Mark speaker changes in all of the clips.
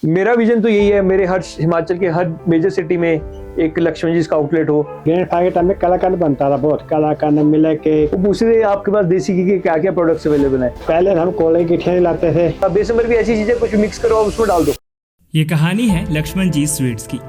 Speaker 1: मेरा विजन तो यही है, मेरे हर हिमाचल के हर मेजर सिटी में एक लक्ष्मण जी का आउटलेट हो।
Speaker 2: ग्रैंड फाइव के टाइम में कलाकंद बनता था, बहुत कलाकंद मिले के।
Speaker 1: वो पूछ रहे आपके पास देसी घी के क्या क्या प्रोडक्ट्स अवेलेबल हैं।
Speaker 2: पहले हम कोले की ठेली लाते थे,
Speaker 1: अब बेसन पर भी ऐसी चीजें कुछ मिक्स करो उसमें डाल दो।
Speaker 3: ये कहानी है लक्ष्मण जी स्वीट्स की।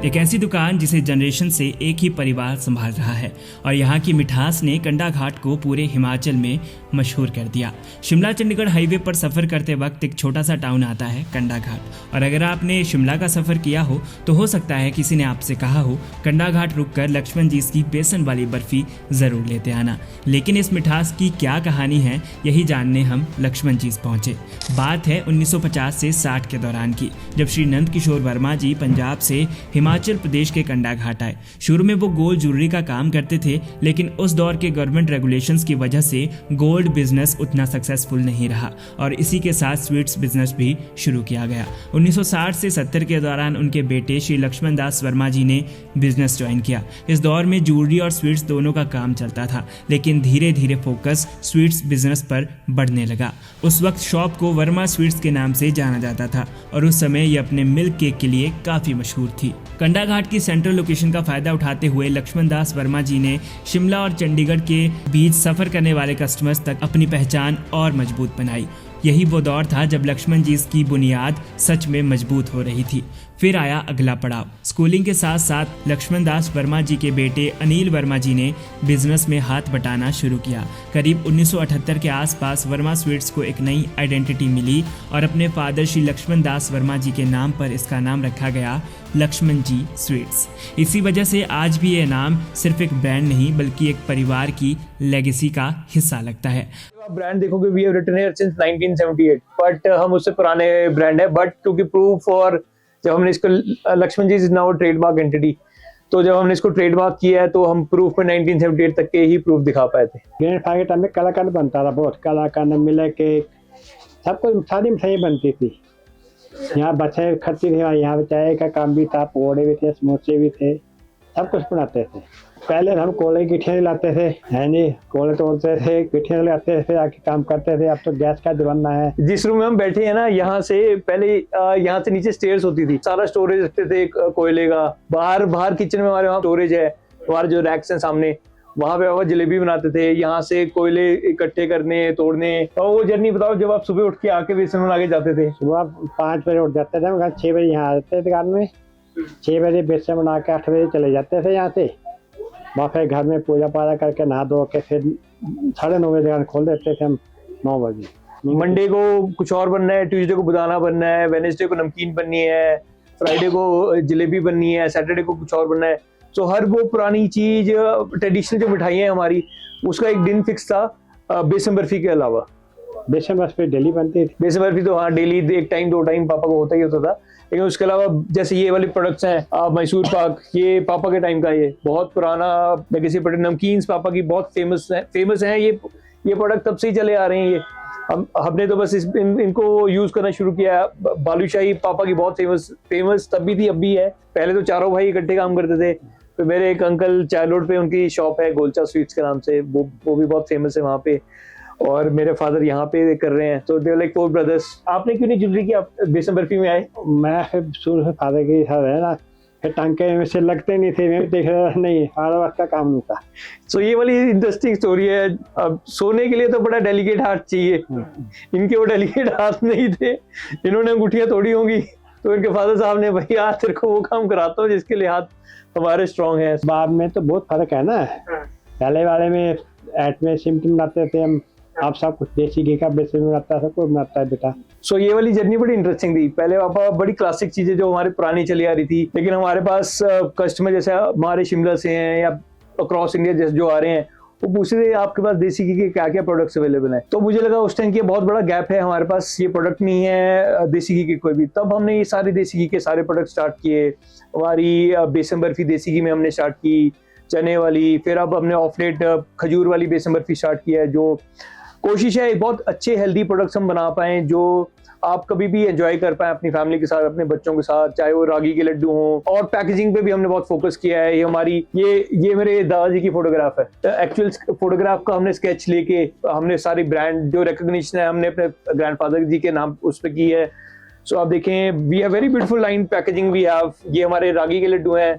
Speaker 3: एक ऐसी दुकान जिसे जनरेशन से एक ही परिवार संभाल रहा है और यहाँ की मिठास ने कंडाघाट को पूरे हिमाचल में मशहूर कर दिया। शिमला चंडीगढ़ हाईवे पर सफ़र करते वक्त एक छोटा सा टाउन आता है कंडाघाट, और अगर आपने शिमला का सफ़र किया हो सकता है किसी ने आपसे कहा हो कंडाघाट रुककर लक्ष्मण जी की बेसन वाली बर्फ़ी ज़रूर लेते आना। लेकिन इस मिठास की क्या कहानी है, यही जानने हम लक्ष्मण जी पहुँचे। बात है 1950 से 60 के दौरान की, जब श्री नंद किशोर वर्मा जी पंजाब से हिमाचल प्रदेश के कंडाघाट आए। शुरू में वो गोल्ड ज्वेलरी का काम करते थे, लेकिन उस दौर के गवर्नमेंट रेगुलेशंस की वजह से गोल्ड बिजनेस उतना सक्सेसफुल नहीं रहा और इसी के साथ स्वीट्स बिजनेस भी शुरू किया गया। 1960 से 70 के दौरान उनके बेटे श्री लक्ष्मण दास वर्मा जी ने बिजनेस ज्वाइन किया। इस दौर में ज्वेलरी और स्वीट्स दोनों का काम चलता था, लेकिन धीरे धीरे फोकस स्वीट्स बिजनेस पर बढ़ने लगा। उस वक्त शॉप को वर्मा स्वीट्स के नाम से जाना जाता था और उस समय ये अपने मिल्क केक के लिए काफ़ी मशहूर थी। कंडाघाट की सेंट्रल लोकेशन का फायदा उठाते हुए लक्ष्मण दास वर्मा जी ने शिमला और चंडीगढ़ के बीच सफ़र करने वाले कस्टमर्स तक अपनी पहचान और मजबूत बनाई। यही वो दौर था जब लक्ष्मण जी की बुनियाद सच में मजबूत हो रही थी। फिर आया अगला पड़ाव। स्कूलिंग के साथ साथ लक्ष्मण दास वर्मा जी के बेटे अनिल वर्मा जी ने बिजनेस में हाथ बटाना शुरू किया। करीब 1978 के आसपास वर्मा स्वीट्स को एक नई आइडेंटिटी मिली और अपने फादर श्री लक्ष्मण दास वर्मा जी के नाम पर इसका नाम रखा गया लक्ष्मण जी स्वीट्स। इसी वजह से आज भी ये नाम सिर्फ एक ब्रांड नहीं बल्कि एक परिवार की लेगेसी का हिस्सा लगता है।
Speaker 1: आप ब्रांड देखोगे we have written here since 1978, but हम उससे पुराने ब्रांड है। बट क्योंकि प्रूफ और जब हमने इसको लक्ष्मण जी इज नाउ ट्रेडमार्क एंटिटी, तो जब हमने इसको ट्रेडमार्क किया है तो हम प्रूफ में 1978 तक के ही प्रूफ दिखा पाए थे।
Speaker 2: ग्रैंड फाइव के टाइम में कलाकंद बनता था, बहुत कलाकंद मिले के सब कुछ सारी मिठाई बनती थी। यहाँ बच्चे खर्ची थे, यहाँ पे चाय का काम भी था, पकौड़े भी थे, समोसे भी थे, सब कुछ बनाते थे। पहले हम कोले की ठेली लाते थे, है नहीं, कोले तोड़ते थे, पिठे लाते थे, आके काम करते थे। अब तो गैस का जमाना है।
Speaker 1: जिस रूम में हम बैठे हैं ना, यहाँ से पहले यहाँ से नीचे स्टेयर्स होती थी, सारा स्टोरेज रखते थे कोयले का। बाहर किचन में हमारे वहाँ स्टोरेज है, हमारे जो रैक्स हैं सामने, वहाँ पे हम जलेबी बनाते थे। यहाँ से कोयले इकट्ठे करने, तोड़ने। और वो जर्नी बताओ, जब आप सुबह उठ के आके बेसन बना के जाते थे।
Speaker 2: सुबह 5 बजे उठ जाते थे, हम 6 बजे यहाँ आते थे दुकान में। 6 बजे बेसन बना के 8 बजे चले जाते थे यहाँ से। वहाँ फिर घर में पूजा पाजा करके नहा धो के फिर 9:30 बजे दुकान खोल देते थे हम 9 बजे।
Speaker 1: मंडे को कुछ और बनना है, ट्यूसडे को बुदाना बनना है, वेडनेसडे को नमकीन बननी है, फ्राइडे को जलेबी बननी है, सैटरडे को कुछ और बनना है। तो हर वो पुरानी चीज, ट्रेडिशनल जो मिठाइयाँ हैं हमारी, उसका एक दिन फिक्स था बेसन बर्फी के अलावा।
Speaker 2: बेसन बर्फी डेली बनती थी।
Speaker 1: बेसन बर्फी तो हाँ डेली 1 टाइम 2 टाइम पापा को होता ही होता था। लेकिन उसके अलावा जैसे ये वाले प्रोडक्ट्स हैं, मैसूर पाक, ये पापा के टाइम का, ये बहुत पुराना लेगेसी प्रोडक्ट। नमकीन्स पापा की बहुत फेमस है। ये प्रोडक्ट तब से ही चले आ रहे हैं। ये हमने तो बस इनको यूज करना शुरू किया। बालूशाही पापा की बहुत फेमस तब भी थी, अब भी है। पहले तो चारों भाई इकट्ठे काम करते थे। तो मेरे एक अंकल चाय रोड पे उनकी शॉप है गोलचा स्वीट्स के नाम से, वो भी बहुत फेमस है वहाँ पे। और मेरे फादर यहाँ पे कर रहे हैं। तो दे लाइक 4 ब्रदर्स। आपने क्यों नहीं ज्वेलरी की, आप बेसन बर्फी में आए?
Speaker 2: मैं फिर शुरू से फादर के साथ है ना, फिर टांके में से लगते नहीं थे, मैं देख रहा नहीं, फादर का काम नहीं था।
Speaker 1: सो ये वाली इंटरेस्टिंग स्टोरी है। अब सोने के लिए तो बड़ा डेलिकेट हाथ चाहिए, इनके वो डेलिकेट हाथ नहीं थे। इन्होंने अंगूठियां तोड़ी होंगी, तो इनके फादर साहब ने, भैया तेरे को वो काम कराता हूँ जिसके लिए हाथ हमारे स्ट्रॉन्ग है।
Speaker 2: बाद में तो बहुत फर्क है ना। पहले वाले में एट में सिमटन बनाते थे हम, आप सब कुछ देसी घी का बेसन बनाता है, सब कुछ बनाता है बेटा।
Speaker 1: सो ये वाली जर्नी बड़ी इंटरेस्टिंग थी। पहले पापा बड़ी क्लासिक चीजें जो हमारे पुरानी चली आ रही थी, लेकिन हमारे पास कस्टमर जैसे हमारे शिमला से हैं या अक्रॉस इंडिया जैसे जो आ रहे हैं, वो पूछ रहे आपके पास देसी घी के क्या क्या प्रोडक्ट्स अवेलेबल हैं। तो मुझे लगा उस टाइम की बहुत बड़ा गैप है, हमारे पास ये प्रोडक्ट नहीं है देसी घी के कोई भी। तब हमने ये सारे देसी घी के सारे प्रोडक्ट स्टार्ट किए। हमारी बेसन बर्फी देसी घी में हमने स्टार्ट की, चने वाली। फिर अब हमने ऑफलेट खजूर वाली बेसन बर्फी स्टार्ट किया है। जो कोशिश है बहुत अच्छे हेल्दी प्रोडक्ट्स हम बना पाएं जो आप कभी भी एंजॉय कर पाए अपनी फैमिली के साथ, अपने बच्चों के साथ, चाहे वो रागी के लड्डू हों। और पैकेजिंग पे भी हमने बहुत फोकस किया है। ये हमारी ये मेरे दादाजी की फोटोग्राफ है। एक्चुअल फोटोग्राफ का हमने स्केच लेके हमने सारी ब्रांड जो रिकॉग्निशन है हमने अपने ग्रैंडफादर जी के नाम उस पर की है। सो आप देखें, we have very beautiful line packaging we have. ये हमारे रागी के लड्डू हैं।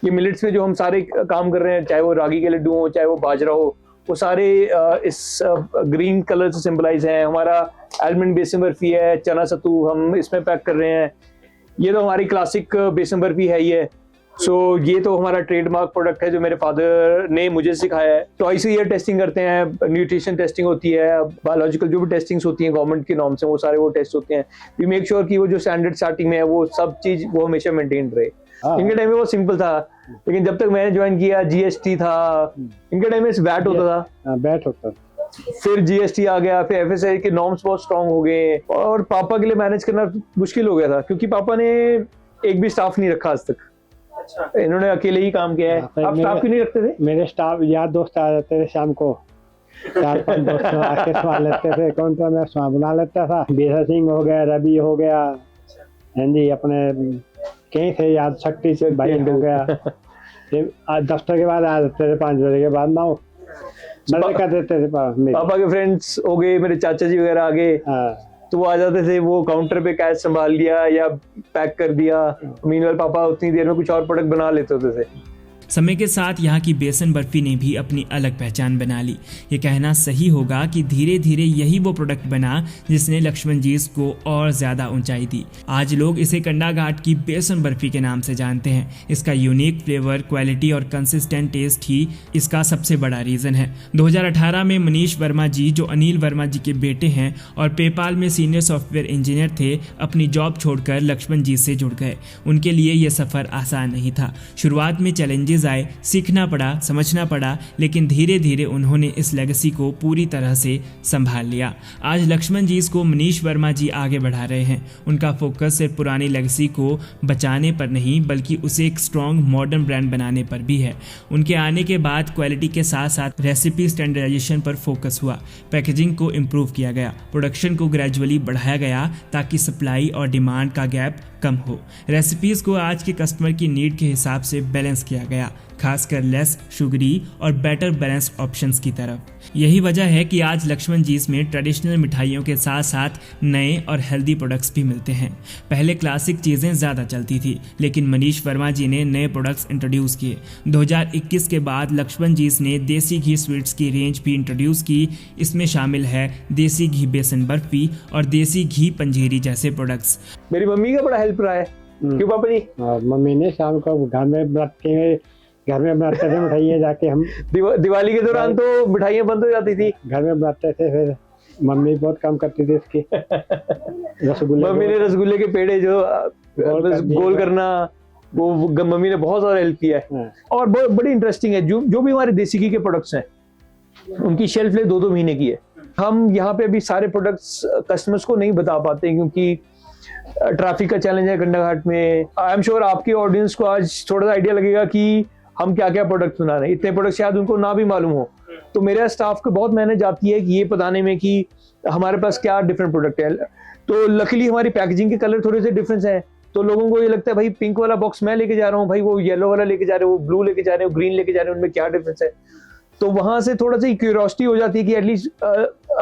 Speaker 1: ये मिलेट्स में जो हम सारे काम कर रहे हैं, चाहे वो रागी के लड्डू हो, चाहे वो बाजरा हो, वो सारे इस ग्रीन कलर से सिंबलाइज हैं। हमारा आलमंड बेसन बर्फी है, चना सत्तू हम इसमें पैक कर रहे हैं। ये तो हमारी क्लासिक बेसन बर्फी है ये। सो ये तो हमारा ट्रेडमार्क प्रोडक्ट है जो मेरे फादर ने मुझे सिखाया है। ट्वाइस ईयर टेस्टिंग करते हैं, न्यूट्रिशन टेस्टिंग होती है, बायोलॉजिकल जो भी टेस्टिंग्स होती हैं गवर्नमेंट के नॉर्म्स हैं वो सारे वो टेस्ट होते हैं। वी मेक श्योर कि वो जो स्टैंडर्ड स्टार्टिंग में है वो सब चीज वो हमेशा मेंटेन रहे। इनके टाइम में वो सिंपल था, लेकिन जब तक मैंने ज्वाइन किया जीएसटी था, इनके टाइम में वैट होता था,
Speaker 2: बैट होता
Speaker 1: फिर जीएसटी आ गया, फिर एफएसआई के नॉर्म्स बहुत स्ट्रांग हो गए और पापा के लिए मैनेज करना मुश्किल हो गया था क्योंकि पापा ने एक भी स्टाफ नहीं रखा आज तक। अच्छा, इन्होंने अकेले ही काम किया है। आप स्टाफ क्यों नहीं रखते थे?
Speaker 2: मेरे स्टाफ यार दोस्त आ जाते थे शाम को, 4-5 दोस्त आके सवाल लेते थे। कौन सा मैं सवाल बना लेता था। बीसा सिंह हो गया, रवि हो गया, हाँ जी, अपने कहीं थे याद, शक्ति से भाई हो गया। फिर दफ्तर के बाद आ जाते थे 5 बजे के बाद ना, मजे कर देते थे।
Speaker 1: पापा के फ्रेंड्स हो गए, मेरे चाचा जी वगैरह आ गए, तो वो आ जाते थे, वो काउंटर पे कैश संभाल लिया या पैक कर दिया। मीनवाइल पापा उतनी देर में कुछ और प्रोडक्ट बना लेते होते थे।
Speaker 3: समय के साथ यहाँ की बेसन बर्फी ने भी अपनी अलग पहचान बना ली। ये कहना सही होगा कि धीरे धीरे यही वो प्रोडक्ट बना जिसने लक्ष्मण जीस को और ज्यादा ऊंचाई दी। आज लोग इसे कंडा घाट की बेसन बर्फी के नाम से जानते हैं। इसका यूनिक फ्लेवर, क्वालिटी और कंसिस्टेंट टेस्ट ही इसका सबसे बड़ा रीजन है। 2018 में मनीष वर्मा जी, जो अनिल वर्मा जी के बेटे हैं और पेपाल में सीनियर सॉफ्टवेयर इंजीनियर थे, अपनी जॉब छोड़कर लक्ष्मण जीस से जुड़ गए। उनके लिए यह सफर आसान नहीं था। शुरुआत में चैलेंजेस आए, सीखना पड़ा, समझना पड़ा, लेकिन धीरे धीरे उन्होंने इस लेगेसी को पूरी तरह से संभाल लिया। आज लक्ष्मण जीस को मनीष वर्मा जी आगे बढ़ा रहे हैं। उनका फोकस सिर्फ पुरानी लेगेसी को बचाने पर नहीं बल्कि उसे एक स्ट्रॉन्ग मॉडर्न ब्रांड बनाने पर भी है। उनके आने के बाद क्वालिटी के साथ साथ रेसिपी स्टैंडर्डाइजेशन पर फोकस हुआ, पैकेजिंग को इम्प्रूव किया गया, प्रोडक्शन को ग्रेजुअली बढ़ाया गया ताकि सप्लाई और डिमांड का गैप कम हो। रेसिपीज को आज के कस्टमर की नीड के हिसाब से बैलेंस किया गया, खासकर लेस शुगरी और बेटर बैलेंस्ड ऑप्शंस की तरफ। यही वजह है कि आज लक्ष्मण जीस में ट्रेडिशनल मिठाइयों के साथ साथ नए और हेल्दी प्रोडक्ट्स भी मिलते हैं। पहले क्लासिक चीज़ें ज़्यादा चलती थी, लेकिन मनीष वर्मा जी ने नए प्रोडक्ट्स इंट्रोड्यूस किए। 2021 के बाद लक्ष्मण जीस ने देसी घी स्वीट्स की रेंज भी इंट्रोड्यूस की। इसमें शामिल है देसी घी बेसन बर्फी और देसी घी पंजीरी जैसे प्रोडक्ट्स।
Speaker 1: मेरी मम्मी का बड़ा हेल्प रहा है। क्यों पापा जी?
Speaker 2: मम्मी ने शाम को घर में बनाते थे मिठाइयाँ, जाके हम
Speaker 1: दिवाली के दौरान तो मिठाइयाँ बंद हो जाती थी,
Speaker 2: घर में बनाते थे। फिर मम्मी बहुत काम करती थी इसकी। रसगुल्ले,
Speaker 1: मम्मी ने रसगुल्ले के पेड़े जो गोल करना, वो मम्मी ने बहुत ज्यादा हेल्प किया है। और बड़ी इंटरेस्टिंग है, जो भी हमारे देसी घी के प्रोडक्ट्स हैं उनकी शेल्फ लाइफ 2-2 महीने की है। हम यहाँ पे अभी सारे प्रोडक्ट्स कस्टमर्स को नहीं बता पाते क्योंकि ट्रैफिक का चैलेंज है कंडा घाट में। आई एम श्योर आपकी ऑडियंस को आज थोड़ा सा आइडिया लगेगा कि हम क्या क्या प्रोडक्ट बना रहे हैं। इतने प्रोडक्ट शायद उनको ना भी मालूम हो, तो मेरा स्टाफ को बहुत मेहनत जाती है कि ये बताने में कि हमारे पास क्या डिफरेंट प्रोडक्ट है। तो लकीली हमारी पैकेजिंग के कलर थोड़े से डिफरेंस हैं, तो लोगों को ये लगता है भाई पिंक वाला बॉक्स मैं लेके जा रहा हूँ, भाई वो येलो वाला लेके जा रहे हो, वो ब्लू लेके जा रहे हो, ग्रीन लेके जा रहे हो, उनमें क्या डिफरेंस है। तो वहां से थोड़ा सा क्यूरियोसिटी हो जाती है कि एटलीस्ट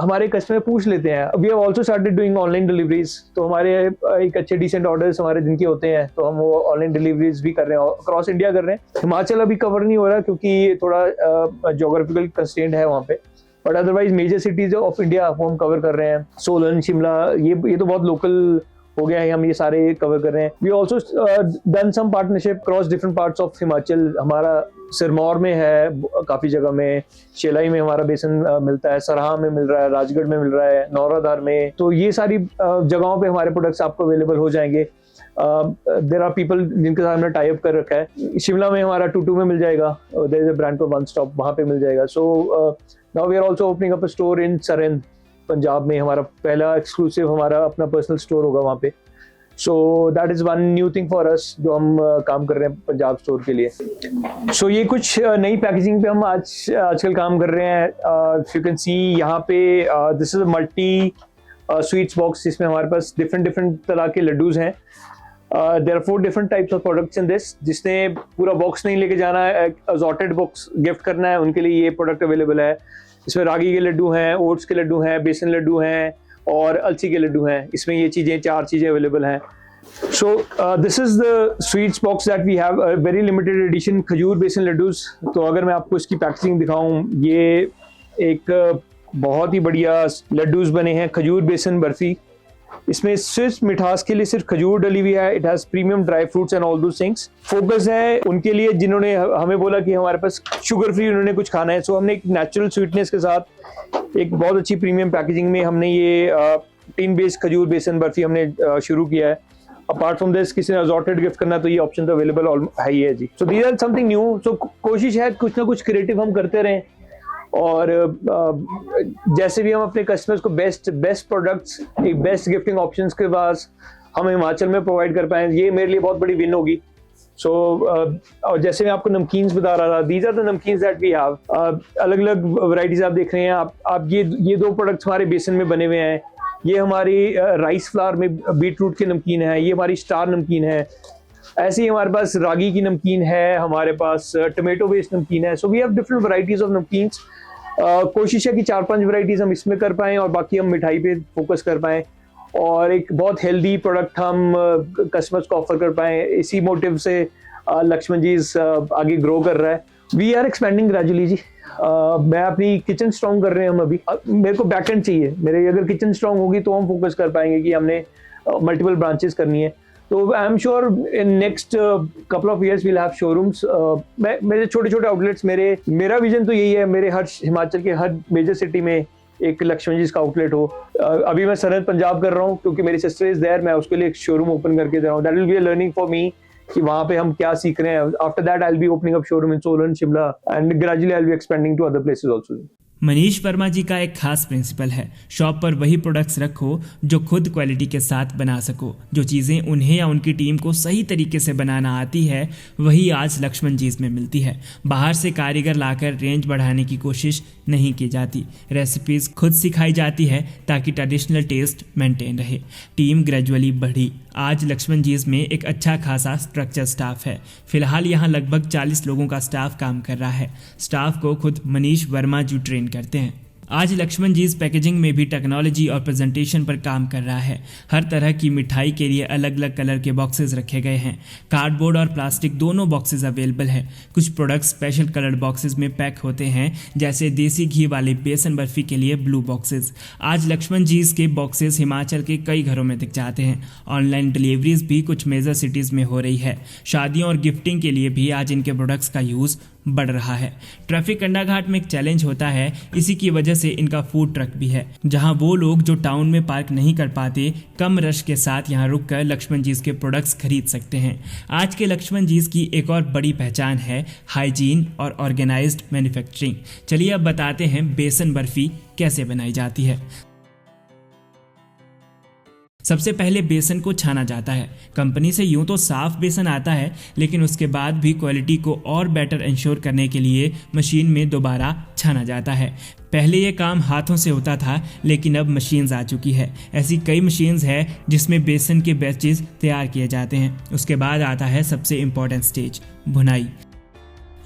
Speaker 1: हमारे कस्टमर पूछ लेते हैं। We have also started doing online deliveries, तो हमारे एक अच्छे डिसेंट ऑर्डर्स हमारे दिन के होते हैं, तो हम वो ऑनलाइन डिलीवरीज भी कर रहे हैं, अक्रॉस इंडिया कर रहे हैं। हिमाचल अभी कवर नहीं हो रहा क्योंकि थोड़ा ज्योग्राफिकल कंस्ट्रेंट है वहाँ पे, but otherwise major cities of India वो हम कवर कर रहे हैं। सोलन, शिमला, ये तो बहुत लोकल हो गया है, हम ये सारे कवर कर रहे हैं। We also done some partnership cross different parts of Himachal. हमारा सिरमौर में है, काफी जगह में, शेलाई में हमारा बेसन मिलता है, सरहा में मिल रहा है, राजगढ़ में मिल रहा है, नौराधार में। तो ये सारी जगहों पे हमारे प्रोडक्ट्स आपको अवेलेबल हो जाएंगे। देयर आर पीपल जिनके साथ हमने टाई अप कर रखा है। शिमला में हमारा टूटू में मिल जाएगा, there is a brand for one stop, वहाँ पे मिल जाएगा। So now we are also opening up a store in Sirhind, Punjab में। हमारा पहला एक्सक्लूसिव हमारा अपना पर्सनल स्टोर होगा वहाँ पे। So that is one new thing for us जो हम काम कर रहे हैं पंजाब स्टोर के लिए। सो ये कुछ नई पैकेजिंग पे हम आजकल काम कर रहे हैं। यू कैन सी यहाँ पे this is a multi sweets box जिसमें हमारे पास डिफरेंट तरह के लड्डूज हैं। There are 4 different types of products in this. जिसने पूरा बॉक्स नहीं लेके जाना है, असॉर्टेड बॉक्स गिफ्ट करना है, उनके लिए ये प्रोडक्ट अवेलेबल है। इसमें रागी के लड्डू हैं, ओट्स के लड्डू हैं, बेसन लड्डू हैं और अलसी के लड्डू हैं। इसमें ये चीज़ें 4 चीज़ें अवेलेबल हैं। So this is the sweets box that we have, a very limited edition खजूर बेसन लड्डूज। तो अगर मैं आपको इसकी पैकेजिंग दिखाऊं, ये एक बहुत ही बढ़िया लड्डूज बने हैं, खजूर बेसन बर्फी। इसमें सिर्फ मिठास के लिए सिर्फ खजूर डली हुई है। It has premium dry fruits and all those things. Focus है उनके लिए जिन्होंने हमें बोला कि हमारे पास शुगर फ्री उन्होंने कुछ खाना है। सो हमने एक नेचुरल स्वीटनेस के साथ एक बहुत अच्छी प्रीमियम पैकेजिंग में हमने ये टीन बेस्ड खजूर बेसन बर्फी हमने शुरू किया है। अपार्ट फ्रॉम दिस किसी ने असॉर्टेड गिफ्ट करना तो ये ऑप्शन तो अवेलेबल है ही है जी। So these are something new. So कोशिश है कुछ ना कुछ क्रिएटिव हम करते रहें और जैसे भी हम अपने कस्टमर्स को बेस्ट प्रोडक्ट्स, एक बेस्ट गिफ्टिंग ऑप्शंस के पास हम हिमाचल में प्रोवाइड कर पाएं, ये मेरे लिए बहुत बड़ी विन होगी। सो और जैसे मैं आपको नमकीन्स बता रहा था, these are the namkeens that we have. अलग अलग वैरायटीज आप देख रहे हैं। आप ये 2 प्रोडक्ट्स हमारे बेसन में बने हुए हैं। ये हमारी राइस फ्लावर में बीटरूट की नमकीन है, ये हमारी स्टार नमकीन है। ऐसे ही हमारे पास रागी की नमकीन है, हमारे पास टोमेटो बेस्ड नमकीन है। So we have different varieties of namkeens. कोशिश है कि 4-5 वैरायटीज हम इसमें कर पाएं और बाकी हम मिठाई पे फोकस कर पाएं और एक बहुत हेल्दी प्रोडक्ट हम कस्टमर्स को ऑफर कर पाएं। इसी मोटिव से लक्ष्मण जी आगे ग्रो कर रहा है। वी आर एक्सपेंडिंग ग्रेजुअली जी। मैं अपनी किचन स्ट्रॉन्ग कर रहे हैं हम अभी। मेरे को बैकएंड चाहिए। मेरे अगर किचन स्ट्रॉन्ग होगी तो हम फोकस कर पाएंगे कि हमने मल्टीपल ब्रांचेस करनी है। तो I am sure in next couple of years we'll have showrooms. मेरे छोटे आउटलेट्स, मेरा विजन तो यही है, मेरे हर हिमाचल के हर मेजर सिटी में एक लक्ष्मण जी का आउटलेट हो। अभी मैं सरहद पंजाब कर रहा हूँ क्योंकि मेरी सिस्टर इज देयर। मैं उसके लिए एक शोरूम ओपन करके दे रहा हूँ। That will be a learning for me कि वहाँ पे हम क्या सीख रहे हैं। After that I will be opening up showroom in Solan, Shimla and gradually I will be expanding to other places also.
Speaker 3: Manish Verma ji का एक खास प्रिंसिपल है, शॉप पर वही प्रोडक्ट्स रखो जो खुद क्वालिटी के साथ बना सको। जो चीज़ें उन्हें या उनकी टीम को सही तरीके से बनाना आती है वही आज लक्ष्मण जीज में मिलती है। बाहर से कारीगर लाकर रेंज बढ़ाने की कोशिश नहीं की जाती। रेसिपीज खुद सिखाई जाती है ताकि ट्रेडिशनल टेस्ट मेंटेन रहे। टीम ग्रेजुअली बढ़ी। आज लक्ष्मण जीज में एक अच्छा खासा स्ट्रक्चर स्टाफ है। फिलहाल यहाँ लगभग 40 लोगों का स्टाफ काम कर रहा है। स्टाफ को खुद मनीष वर्मा जी ट्रेन करते हैं। आज लक्ष्मण जीज पैकेजिंग में भी टेक्नोलॉजी और प्रेजेंटेशन पर काम कर रहा है। हर तरह की मिठाई के लिए अलग अलग कलर के बॉक्सेस रखे गए हैं। कार्डबोर्ड और प्लास्टिक दोनों बॉक्सेस अवेलेबल है। कुछ प्रोडक्ट्स स्पेशल कलर्ड बॉक्सेस में पैक होते हैं, जैसे देसी घी वाली बेसन बर्फी के लिए ब्लू बॉक्सेस। आज लक्ष्मण जीज के बॉक्सेस हिमाचल के कई घरों में दिख जाते हैं। ऑनलाइन डिलीवरीज भी कुछ मेजर सिटीज़ में हो रही है। शादियों और गिफ्टिंग के लिए भी आज इनके प्रोडक्ट्स का यूज़ बढ़ रहा है। ट्रैफिक कंडाघाट में एक चैलेंज होता है, इसी की वजह से इनका फूड ट्रक भी है, जहां वो लोग जो टाउन में पार्क नहीं कर पाते कम रश के साथ यहां रुककर लक्ष्मण जीज के प्रोडक्ट्स खरीद सकते हैं। आज के लक्ष्मण जीज की एक और बड़ी पहचान है हाइजीन और ऑर्गेनाइज्ड मैन्युफैक्चरिंग। चलिए अब बताते हैं बेसन बर्फी कैसे बनाई जाती है। सबसे पहले बेसन को छाना जाता है। कंपनी से यूं तो साफ बेसन आता है, लेकिन उसके बाद भी क्वालिटी को और बेटर इंश्योर करने के लिए मशीन में दोबारा छाना जाता है। पहले ये काम हाथों से होता था, लेकिन अब मशीन्स आ चुकी है। ऐसी कई मशीन्स है जिसमें बेसन के बैचेस तैयार किए जाते हैं। उसके बाद आता है सबसे इम्पोर्टेंट स्टेज, भुनाई।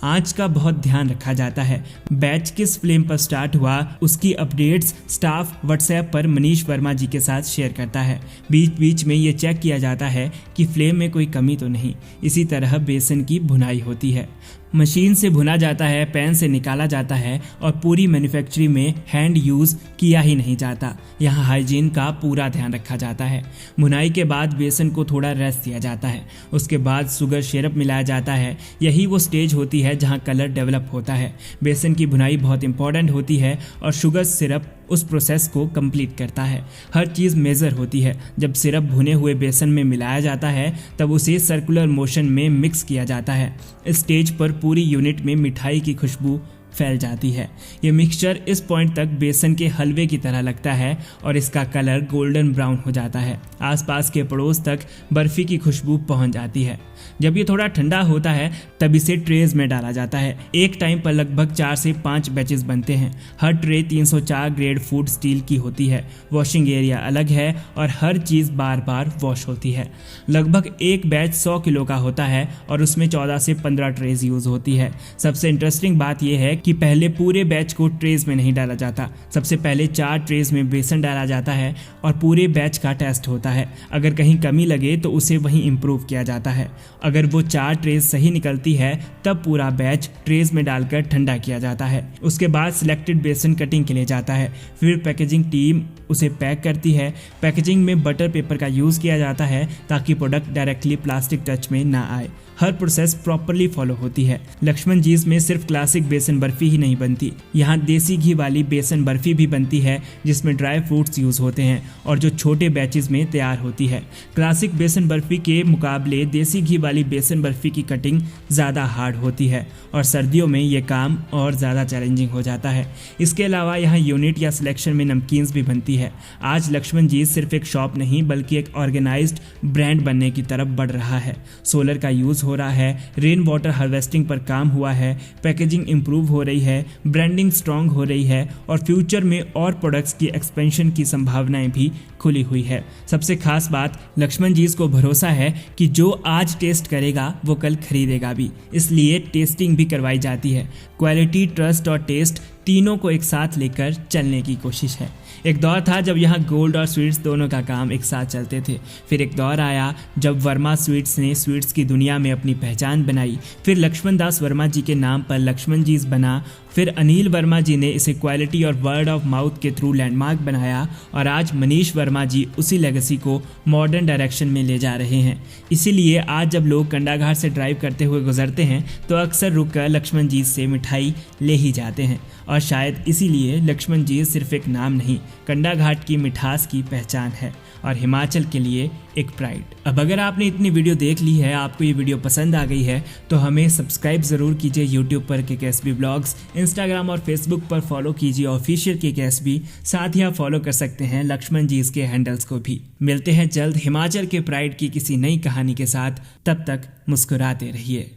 Speaker 3: आंच का बहुत ध्यान रखा जाता है। बैच किस फ्लेम पर स्टार्ट हुआ उसकी अपडेट्स स्टाफ व्हाट्सएप पर मनीष वर्मा जी के साथ शेयर करता है। बीच बीच में ये चेक किया जाता है कि फ्लेम में कोई कमी तो नहीं। इसी तरह बेसन की भुनाई होती है। मशीन से भुना जाता है, पैन से निकाला जाता है और पूरी मैन्युफैक्चरिंग में हैंड यूज़ किया ही नहीं जाता। यहाँ हाइजीन का पूरा ध्यान रखा जाता है। भुनाई के बाद बेसन को थोड़ा रेस्ट दिया जाता है। उसके बाद शुगर सिरप मिलाया जाता है। यही वो स्टेज होती है जहाँ कलर डेवलप होता है। बेसन की भुनाई बहुत इंपॉर्टेंट होती है और शुगर सिरप उस प्रोसेस को कंप्लीट करता है। हर चीज़ मेज़र होती है। जब सिरप भुने हुए बेसन में मिलाया जाता है तब उसे सर्कुलर मोशन में मिक्स किया जाता है। इस स्टेज पर पूरी यूनिट में मिठाई की खुशबू फैल जाती है। ये मिक्सचर इस पॉइंट तक बेसन के हलवे की तरह लगता है और इसका कलर गोल्डन ब्राउन हो जाता है। आसपास के पड़ोस तक बर्फ़ी की खुशबू पहुंच जाती है। जब ये थोड़ा ठंडा होता है तब इसे ट्रेज में डाला जाता है। एक टाइम पर लगभग 4 से 5 बैचेस बनते हैं। हर ट्रे 304 ग्रेड फूड स्टील की होती है। वॉशिंग एरिया अलग है और हर चीज़ बार बार वॉश होती है। लगभग एक बैच 100 किलो का होता है और उसमें 14 से 15 ट्रेज यूज़ होती है। सबसे इंटरेस्टिंग बात यह है कि पहले पूरे बैच को ट्रेज में नहीं डाला जाता। सबसे पहले 4 ट्रेज में बेसन डाला जाता है और पूरे बैच का टेस्ट होता है। अगर कहीं कमी लगे तो उसे वहीं इम्प्रूव किया जाता है। अगर वो 4 ट्रेज सही निकलती है तब पूरा बैच ट्रेज में डालकर ठंडा किया जाता है। उसके बाद सिलेक्टेड बेसन कटिंग के लिए जाता है। फिर पैकेजिंग टीम उसे पैक करती है। पैकेजिंग में बटर पेपर का यूज़ किया जाता है ताकि प्रोडक्ट डायरेक्टली प्लास्टिक टच में ना आए। हर प्रोसेस प्रॉपरली फॉलो होती है। लक्ष्मण जीज में सिर्फ क्लासिक बेसन बर्फी ही नहीं बनती, यहाँ देसी घी वाली बेसन बर्फी भी बनती है जिसमें ड्राई फ्रूट्स यूज़ होते हैं और जो छोटे बैचेस में तैयार होती है। क्लासिक बेसन बर्फी के मुकाबले देसी घी वाली बेसन बर्फी की कटिंग ज़्यादा हार्ड होती है और सर्दियों में ये काम और ज़्यादा चैलेंजिंग हो जाता है। इसके अलावा यहाँ यूनिट या सिलेक्शन में नमकीन्स भी बनती है। आज लक्ष्मण जीज सिर्फ एक शॉप नहीं बल्कि एक ऑर्गेनाइज्ड ब्रांड बनने की तरफ बढ़ रहा है। सोलर का यूज़ हो रहा है, रेन वाटर हार्वेस्टिंग पर काम हुआ है, पैकेजिंग इंप्रूव हो रही है, ब्रांडिंग स्ट्रांग हो रही है और फ्यूचर में और प्रोडक्ट्स की एक्सपेंशन की संभावनाएं भी खुली हुई है। सबसे खास बात, लक्ष्मण जीज को भरोसा है कि जो आज टेस्ट करेगा वो कल खरीदेगा भी, इसलिए टेस्टिंग भी करवाई जाती है। क्वालिटी, ट्रस्ट और टेस्ट तीनों को एक साथ लेकर चलने की कोशिश है। एक दौर था जब यहाँ गोल्ड और स्वीट्स दोनों का काम एक साथ चलते थे। फिर एक दौर आया जब वर्मा स्वीट्स ने स्वीट्स की दुनिया में अपनी पहचान बनाई। फिर लक्ष्मण दास वर्मा जी के नाम पर लक्ष्मण जीज बना। फिर अनिल वर्मा जी ने इसे क्वालिटी और वर्ड ऑफ माउथ के थ्रू लैंडमार्क बनाया और आज मनीष वर्मा जी उसी लेगेसी को मॉडर्न डायरेक्शन में ले जा रहे हैं। इसीलिए आज जब लोग कंडाघाट से ड्राइव करते हुए गुजरते हैं तो अक्सर रुककर लक्ष्मण जीज से मिठाई ले ही जाते हैं और शायद इसीलिए लक्ष्मण जीज सिर्फ एक नाम नहीं, कंडाघाट की मिठास की पहचान है और हिमाचल के लिए एक प्राइड। अब अगर आपने इतनी वीडियो देख ली है, आपको ये वीडियो पसंद आ गई है तो हमें सब्सक्राइब ज़रूर कीजिए यूट्यूब पर केकेएसबी ब्लॉग्स, इंस्टाग्राम और फेसबुक पर फॉलो कीजिए ऑफिशियल केकेएसबी। साथ ही आप फॉलो कर सकते हैं लक्ष्मण जीज के हैंडल्स को भी। मिलते हैं जल्द हिमाचल के प्राइड की किसी नई कहानी के साथ, तब तक मुस्कुराते रहिए।